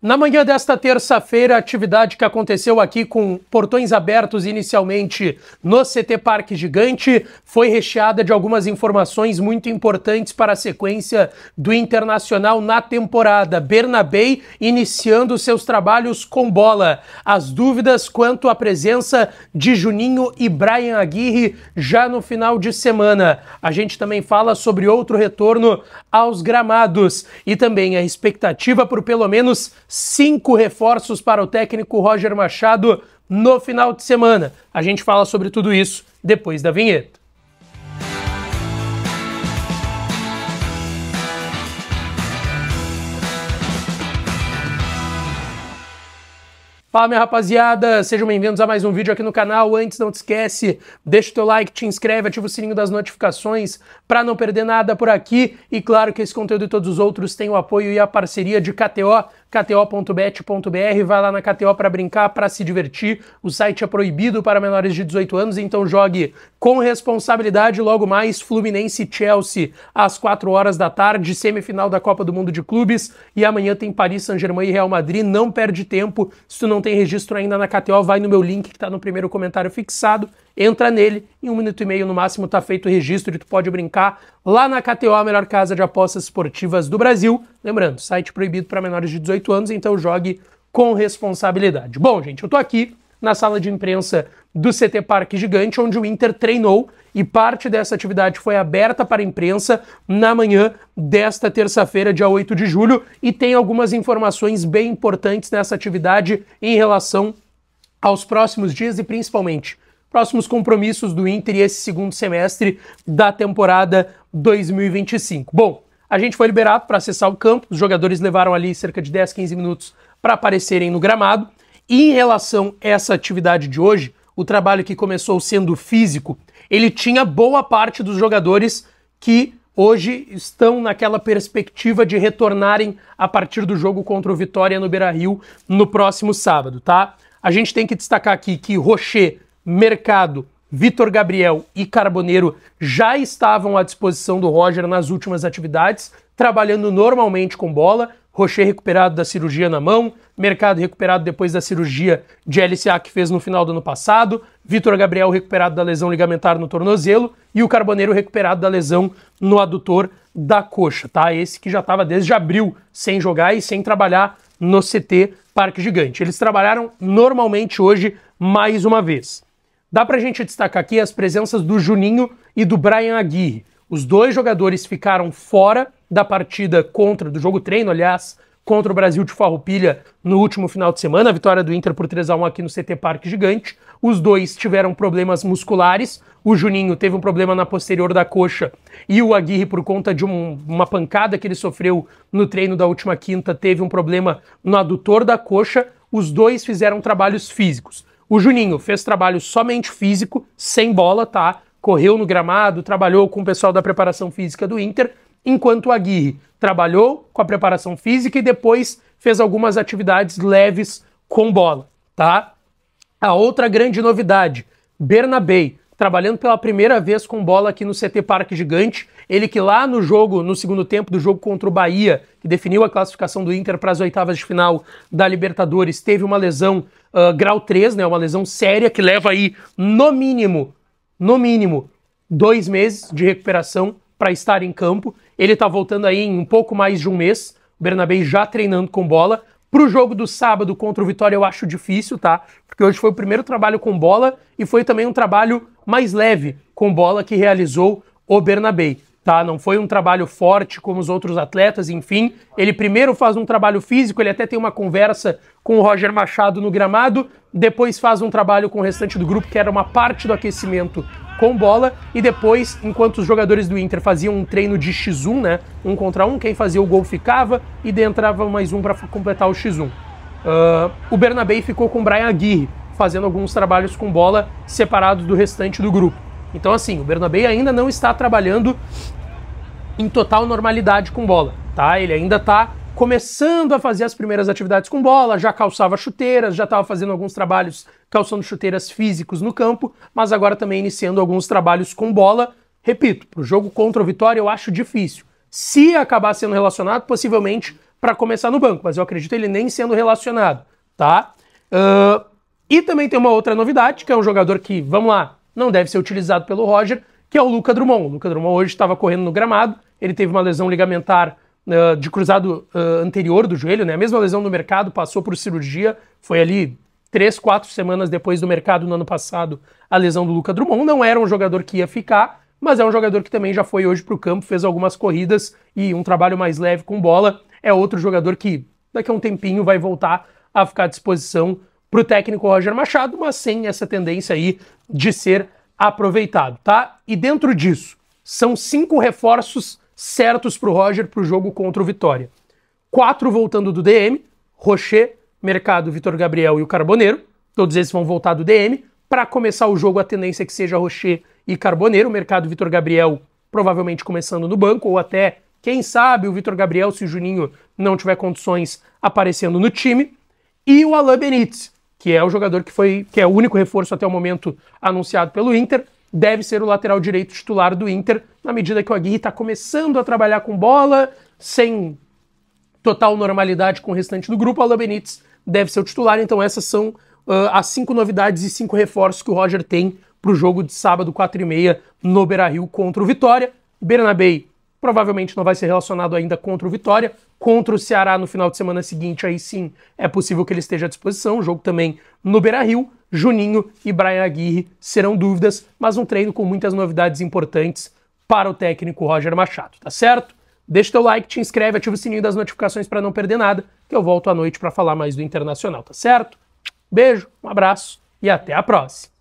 Na manhã desta terça-feira, a atividade que aconteceu aqui com portões abertos inicialmente no CT Parque Gigante foi recheada de algumas informações muito importantes para a sequência do Internacional na temporada. Bernabei iniciando seus trabalhos com bola. As dúvidas quanto à presença de Juninho e Bryan Aguirre já no final de semana. A gente também fala sobre outro retorno aos gramados e também a expectativa por pelo menos 5 reforços para o técnico Roger Machado no final de semana. A gente fala sobre tudo isso depois da vinheta. Fala, minha rapaziada, sejam bem-vindos a mais um vídeo aqui no canal. Antes, não te esquece, deixa o teu like, te inscreve, ativa o sininho das notificações para não perder nada por aqui. E claro que esse conteúdo e todos os outros têm o apoio e a parceria de KTO, kto.bet.br. Vai lá na KTO para brincar, para se divertir. O site é proibido para menores de 18 anos, então jogue com responsabilidade. Logo mais, Fluminense e Chelsea às 4 horas da tarde, semifinal da Copa do Mundo de Clubes. E amanhã tem Paris Saint-Germain e Real Madrid. Não perde tempo. Se tu não tem registro ainda na KTO, vai no meu link que está no primeiro comentário fixado, entra nele, em 1 minuto e meio no máximo tá feito o registro e tu pode brincar lá na KTO, a melhor casa de apostas esportivas do Brasil. Lembrando, site proibido para menores de 18 anos, então jogue com responsabilidade. Bom, gente, eu tô aqui na sala de imprensa do CT Parque Gigante, onde o Inter treinou e parte dessa atividade foi aberta para a imprensa na manhã desta terça-feira, dia 8 de julho, e tem algumas informações bem importantes nessa atividade em relação aos próximos dias e principalmente próximos compromissos do Inter e esse segundo semestre da temporada 2025. Bom, a gente foi liberado para acessar o campo, os jogadores levaram ali cerca de 10, 15 minutos para aparecerem no gramado, e em relação a essa atividade de hoje, o trabalho que começou sendo físico, ele tinha boa parte dos jogadores que hoje estão naquela perspectiva de retornarem a partir do jogo contra o Vitória no Beira-Rio no próximo sábado, tá? A gente tem que destacar aqui que Rocher, Mercado, Vitor Gabriel e Carboneiro já estavam à disposição do Roger nas últimas atividades, trabalhando normalmente com bola. Rocher recuperado da cirurgia na mão, Mercado recuperado depois da cirurgia de LCA que fez no final do ano passado, Vitor Gabriel recuperado da lesão ligamentar no tornozelo e o Carboneiro recuperado da lesão no adutor da coxa, tá? Esse que já estava desde abril sem jogar e sem trabalhar no CT Parque Gigante. Eles trabalharam normalmente hoje mais uma vez. Dá pra gente destacar aqui as presenças do Juninho e do Bryan Aguirre. Os dois jogadores ficaram fora da partida do jogo treino, aliás, contra o Brasil de Farroupilha no último final de semana, a vitória do Inter por 3-1 aqui no CT Parque Gigante. Os dois tiveram problemas musculares, o Juninho teve um problema na posterior da coxa e o Aguirre, por conta de uma pancada que ele sofreu no treino da última quinta, teve um problema no adutor da coxa. Os dois fizeram trabalhos físicos. O Juninho fez trabalho somente físico, sem bola, tá? Correu no gramado, trabalhou com o pessoal da preparação física do Inter, enquanto o Aguirre trabalhou com a preparação física e depois fez algumas atividades leves com bola, tá? A outra grande novidade, Bernabei, trabalhando pela primeira vez com bola aqui no CT Parque Gigante, ele que lá no segundo tempo do jogo contra o Bahia, que definiu a classificação do Inter para as oitavas de final da Libertadores, teve uma lesão grau 3, né, uma lesão séria que leva aí no mínimo 2 meses de recuperação para estar em campo. Ele tá voltando aí em um pouco mais de um mês, o Bernabei já treinando com bola. Pro jogo do sábado contra o Vitória eu acho difícil, tá? Porque hoje foi o primeiro trabalho com bola e foi também um trabalho mais leve com bola que realizou o Bernabei, tá? Não foi um trabalho forte como os outros atletas, enfim. Ele primeiro faz um trabalho físico, ele até tem uma conversa com o Roger Machado no gramado, depois faz um trabalho com o restante do grupo, que era uma parte do aquecimento com bola, e depois, enquanto os jogadores do Inter faziam um treino de X1, né, 1 contra 1, quem fazia o gol ficava, e daí entrava mais um para completar o X1. O Bernabei ficou com o Bryan Aguirre, fazendo alguns trabalhos com bola separados do restante do grupo. Então assim, o Bernabei ainda não está trabalhando em total normalidade com bola, tá? Ele ainda está começando a fazer as primeiras atividades com bola, já calçava chuteiras, já estava fazendo alguns trabalhos calçando chuteiras físicos no campo, mas agora também iniciando alguns trabalhos com bola. Repito, para o jogo contra o Vitória eu acho difícil. Se acabar sendo relacionado, possivelmente para começar no banco, mas eu acredito ele nem sendo relacionado, tá? E também tem uma outra novidade, que é um jogador que, vamos lá, não deve ser utilizado pelo Roger, que é o Luka Drummond. O Luka Drummond hoje estava correndo no gramado, ele teve uma lesão ligamentar de cruzado anterior do joelho, né? A mesma lesão no mercado, passou por cirurgia, foi ali 3, 4 semanas depois do mercado no ano passado, a lesão do Luka Drummond. Não era um jogador que ia ficar, mas é um jogador que também já foi hoje para o campo, fez algumas corridas e um trabalho mais leve com bola. É outro jogador que daqui a um tempinho vai voltar a ficar à disposição para o técnico Roger Machado, mas sem essa tendência aí de ser aproveitado, tá? E dentro disso, são 5 reforços certos para o Roger para o jogo contra o Vitória. 4 voltando do DM, Rocher, Mercado, Vitor Gabriel e o Carboneiro. Todos esses vão voltar do DM. Para começar o jogo, a tendência é que seja Rocher e Carboneiro. Mercado, Vitor Gabriel provavelmente começando no banco, ou até, quem sabe, o Vitor Gabriel, se o Juninho não tiver condições, aparecendo no time. E o Alain Benítez, que é o jogador que é o único reforço até o momento anunciado pelo Inter, deve ser o lateral direito titular do Inter, na medida que o Aguirre está começando a trabalhar com bola, sem total normalidade com o restante do grupo. O Alain Benítez deve ser o titular. Então essas são as 5 novidades e 5 reforços que o Roger tem para o jogo de sábado, 4h30, no Beira-Rio contra o Vitória. Bernabei provavelmente não vai ser relacionado ainda contra o Vitória. Contra o Ceará no final de semana seguinte, aí sim é possível que ele esteja à disposição. O jogo também no Beira-Rio. Juninho e Brian Aguirre serão dúvidas, mas um treino com muitas novidades importantes para o técnico Roger Machado, tá certo? Deixa teu like, te inscreve, ativa o sininho das notificações para não perder nada, que eu volto à noite para falar mais do Internacional, tá certo? Beijo, um abraço e até a próxima!